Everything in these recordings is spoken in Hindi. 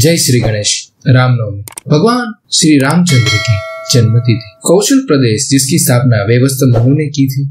जय श्री गणेश। रामनवमी भगवान श्री रामचंद्र की जन्मतिथि। कौशल प्रदेश जिसकी स्थापना वेवस्त मनु ने की थी,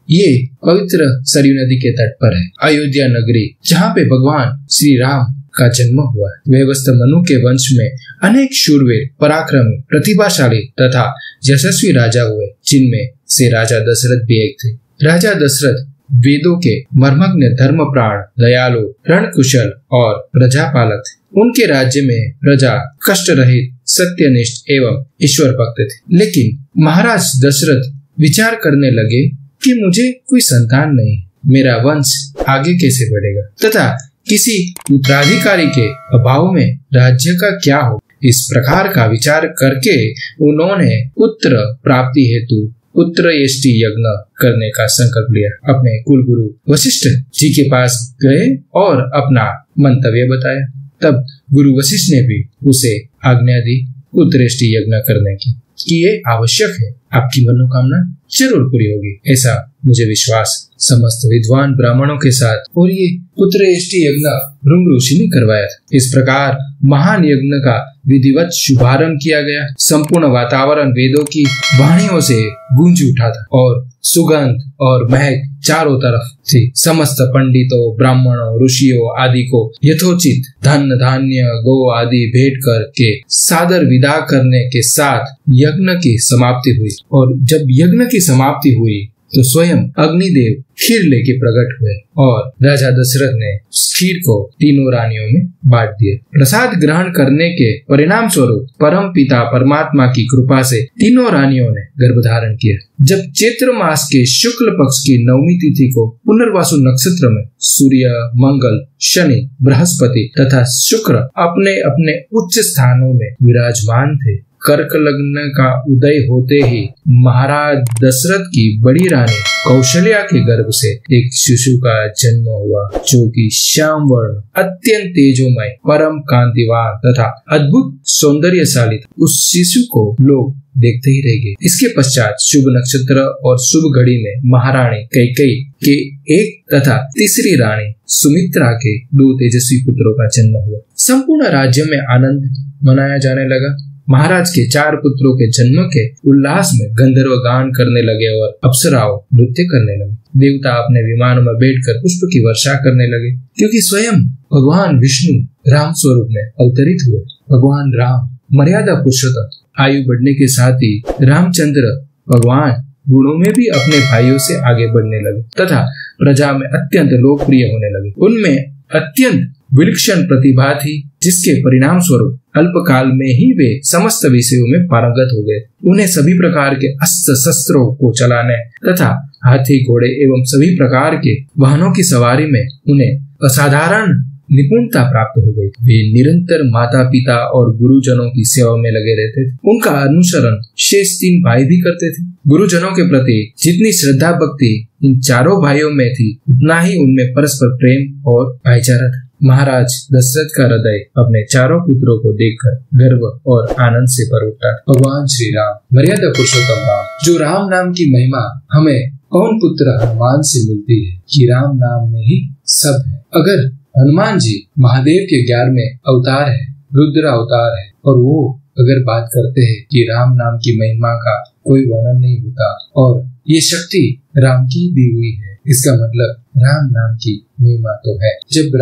ये पवित्र सरयू नदी के तट पर है। अयोध्या नगरी जहाँ पे भगवान श्री राम का जन्म हुआ है। वेवस्त मनु के वंश में अनेक शूरवीर, पराक्रमी, प्रतिभाशाली तथा यशस्वी राजा हुए, जिनमें से राजा दशरथ भी एक थे। राजा दशरथ वेदों के मर्मज्ञ, धर्मप्राण, दयालु, रणकुशल और प्रजापालक थे। उनके राज्य में प्रजा कष्ट रहित, सत्यनिष्ठ एवं ईश्वर भक्त थे। लेकिन महाराज दशरथ विचार करने लगे कि मुझे कोई संतान नहीं, मेरा वंश आगे कैसे बढ़ेगा तथा किसी उत्तराधिकारी के अभाव में राज्य का क्या हो। इस प्रकार का विचार करके उन्होंने पुत्र प्राप्ति हेतु पुत्रयष्टि यज्ञ करने का संकल्प लिया। अपने कुलगुरु वशिष्ठ जी के पास गए और अपना मंतव्य बताया। तब गुरु वशिष्ठ ने भी उसे आज्ञा दी पुत्रयष्टि यज्ञ करने की, कि ये आवश्यक है, आपकी मनोकामना जरूर पूरी होगी, ऐसा मुझे विश्वास। समस्त विद्वान ब्राह्मणों के साथ और ये पुत्रयष्टि यज्ञ भृंग ऋषि ने करवाया था। इस प्रकार महान यज्ञ का विधिवत शुभारंभ किया गया। संपूर्ण वातावरण वेदों की वाणियों से गूंज उठा था और सुगंध और महक चारों तरफ थी। समस्त पंडितों, ब्राह्मणों, ऋषियों आदि को यथोचित धन, धान्य, गो आदि भेंट करके सादर विदा करने के साथ यज्ञ की समाप्ति हुई। और जब यज्ञ की समाप्ति हुई तो स्वयं अग्निदेव खीर लेके प्रकट हुए और राजा दशरथ ने खीर को तीनों रानियों में बांट दिया। प्रसाद ग्रहण करने के परिणाम स्वरूप परम पिता परमात्मा की कृपा से तीनों रानियों ने गर्भ धारण किया। जब चैत्र मास के शुक्ल पक्ष की नवमी तिथि को पुनर्वासु नक्षत्र में सूर्य, मंगल, शनि, बृहस्पति तथा शुक्र अपने अपने उच्च स्थानों में विराजमान थे, कर्क लग्न का उदय होते ही महाराज दशरथ की बड़ी रानी कौशल्या के गर्भ से एक शिशु का जन्म हुआ, जो कि श्याम वर्ण, अत्यंत तेजोमय, परम कांतिवान तथा अद्भुत सौंदर्यशाली था। उस शिशु को लोग देखते ही रह गए। इसके पश्चात शुभ नक्षत्र और शुभ घड़ी में महारानी कैकेयी के एक तथा तीसरी रानी सुमित्रा के 2 तेजस्वी पुत्रों का जन्म हुआ। संपूर्ण राज्य में आनंद मनाया जाने लगा। महाराज के 4 पुत्रों के जन्म के उल्लास में गंधर्व गान करने लगे और अप्सराओं नृत्य करने लगे। देवता अपने विमानों में बैठकर पुष्प की वर्षा करने लगे, क्योंकि स्वयं भगवान विष्णु राम स्वरूप में अवतरित हुए। भगवान राम मर्यादा पुरुषोत्तम, आयु बढ़ने के साथ ही रामचंद्र भगवान गुणों में भी अपने भाइयों से आगे बढ़ने लगे तथा प्रजा में अत्यंत लोकप्रिय होने लगे। उनमें अत्यंत विलक्षण प्रतिभा थी, जिसके परिणाम स्वरूप अल्पकाल में ही वे समस्त विषयों में पारंगत हो गए। उन्हें सभी प्रकार के अस्त्र शस्त्रों को चलाने तथा हाथी, घोड़े एवं सभी प्रकार के वाहनों की सवारी में उन्हें असाधारण निपुणता प्राप्त हो गई। वे निरंतर माता पिता और गुरुजनों की सेवा में लगे रहते थे। उनका अनुसरण शेष 3 भाई भी करते थे। गुरुजनों के प्रति जितनी श्रद्धा भक्ति इन चारों भाइयों में थी, उतना ही उनमें परस्पर प्रेम और भाईचारा था। महाराज दशरथ का हृदय अपने चारों पुत्रों को देखकर गर्व और आनंद से भर उठा। भगवान श्री राम, मर्यादा पुरुषोत्तम राम, जो राम नाम की महिमा हमें पवन पुत्र हनुमान से मिलती है, कि राम नाम में ही सब है। अगर हनुमान जी महादेव के 11वें अवतार है, रुद्र अवतार है, और वो अगर बात करते हैं कि राम नाम की महिमा का कोई वर्णन नहीं होता और ये शक्ति राम की दी हुई है, इसका मतलब राम नाम की महिमा तो है। जब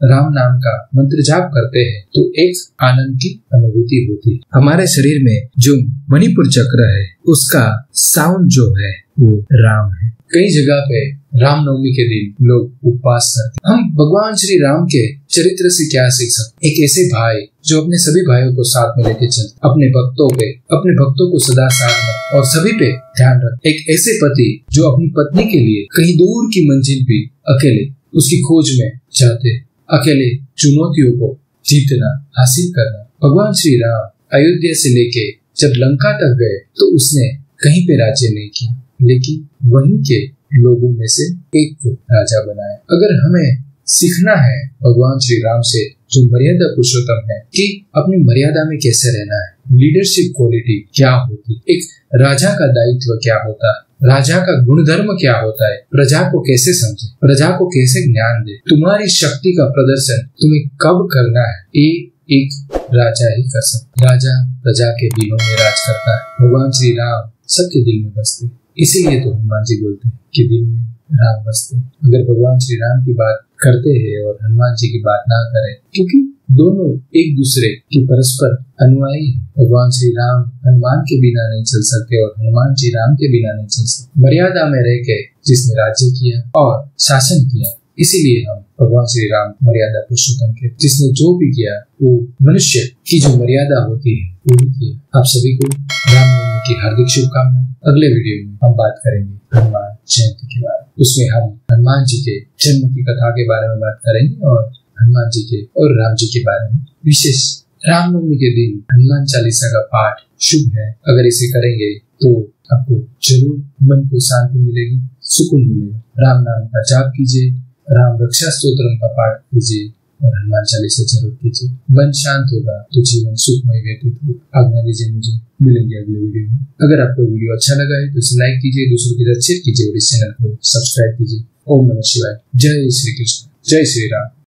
राम नाम का मंत्र जाप करते हैं तो एक आनंद की अनुभूति होती है। हमारे शरीर में जो मणिपुर चक्र है, उसका साउंड जो है वो राम है। कई जगह पे रामनवमी के दिन लोग उपवास करते हैं। हम भगवान श्री राम के चरित्र से क्या सीख सकते? एक ऐसे भाई जो अपने सभी भाइयों को साथ में लेके चलते, अपने भक्तों को सदा साथ में और सभी पे ध्यान रखते। एक ऐसे पति जो अपनी पत्नी के लिए कहीं दूर की मंजिल भी अकेले उसकी खोज में जाते, अकेले चुनौतियों को जीतना, हासिल करना। भगवान श्री राम अयोध्या से लेके जब लंका तक गए तो उसने कहीं पे राज्य नहीं किया, लेकिन वहीं के लोगों में से एक को राजा बनाया। अगर हमें सीखना है भगवान श्री राम से, जो मर्यादा पुरुषोत्तम है, कि अपनी मर्यादा में कैसे रहना है, लीडरशिप क्वालिटी क्या होती, एक राजा का दायित्व क्या होता है, राजा का गुणधर्म क्या होता है, प्रजा को कैसे समझे, प्रजा को कैसे ज्ञान दे, तुम्हारी शक्ति का प्रदर्शन तुम्हें कब करना है, ये एक राजा ही कर सकता। राजा प्रजा के दिलों में राज करता है। भगवान श्री राम सबके दिल में बसते, इसीलिए तो हनुमान जी बोलते हैं कि दिल में राम बसते। अगर भगवान श्री राम की बात करते हैं और हनुमान जी की बात ना करें, क्योंकि दोनों एक दूसरे की परस्पर अनुयायी है। भगवान श्री राम हनुमान के बिना नहीं चल सकते और हनुमान जी राम के बिना नहीं चल सकते। मर्यादा में रह के जिसने राज्य किया और शासन किया, इसीलिए हम भगवान श्री राम मर्यादा पुरुषोत्तम के। जिसने जो भी किया वो मनुष्य की जो मर्यादा होती है वो भी किया। आप सभी को रामनवमी की हार्दिक शुभकामनाएं। अगले वीडियो में हम बात करेंगे हनुमान जयंती के बारे में। उसमें हम हनुमान जी के जन्म की कथा के बारे में बात करेंगे और हनुमान जी के और राम जी के बारे में विशेष। रामनवमी के दिन हनुमान चालीसा का पाठ शुभ है। अगर इसे करेंगे तो आपको जरूर मन को शांति मिलेगी, सुकून मिलेगा। राम नाम का जाप कीजिए, राम रक्षा स्तोत्रम का पाठ कीजिए और हनुमान चालीसा जरूर कीजिए। मन शांत होगा तो जीवन सुखमय व्यतीत होगा। आज्ञा दीजिए मुझे, मिलेंगे अगले वीडियो में। अगर आपको वीडियो अच्छा लगा है तो इसे लाइक कीजिए, दूसरों के साथ शेयर कीजिए और इस चैनल को सब्सक्राइब कीजिए। ओम नमः शिवाय। जय श्री कृष्ण, जय श्री राम।